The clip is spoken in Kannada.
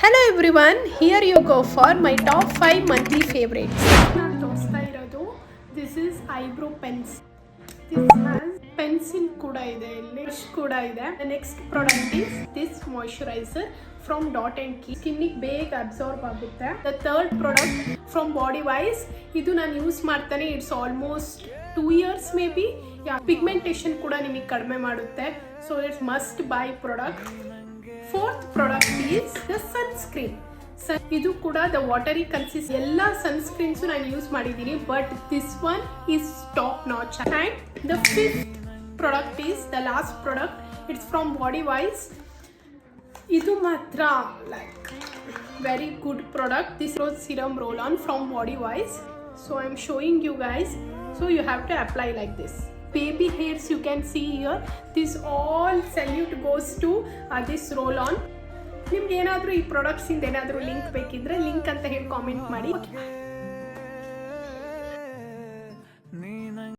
Hello everyone, here you go for my top 5 monthly favorites. ನಾನು ತೋರಿಸ್ತಾ ಇರೋದು this is eyebrow pens. This has pencil ಕೂಡ ಇದೆ, ಲಿಪ್ಸ್ ಕೂಡ ಇದೆ. The next product is this moisturiser from dot and key. ಸ್ಕಿನ್ನಿಗೆ ಬೇಗ ಅಬ್ಸಾರ್ಬ್ ಆಗುತ್ತೆ. The third product from body wise, ಇದು ನಾನು ಯೂಸ್ ಮಾಡ್ತಾನೆ it's almost 2 years may be. Pigmentation ಕೂಡ ನಿಮಗೆ ಕಡಿಮೆ ಮಾಡುತ್ತೆ. So it's must buy product. Fourth product is the sunscreen. ಇದು ಕೂಡ ದ ವಾಟರಿ ಕನ್ಸಿಸ್ಟ್. ಎಲ್ಲ ಸನ್ಸ್ಕ್ರೀನ್ಸು ನಾನು ಯೂಸ್ ಮಾಡಿದ್ದೀನಿ, but this one is top notch. And the fifth product is the last product. It's from body wise. ಇದು ಮಾತ್ರ like very good product. This rose serum roll on from body wise. So I am showing you guys. So you have to apply like this. Baby hairs you can see here. This all salute goes to this roll on. ನಿಮ್ಗೆ ಏನಾದರೂ ಈ ಪ್ರಾಡಕ್ಟ್ಸ್ ಇಂದ ಏನಾದರೂ ಲಿಂಕ್ ಬೇಕಿದ್ರೆ ಲಿಂಕ್ ಅಂತ ಹೇಳಿ ಕಾಮೆಂಟ್ ಮಾಡಿ.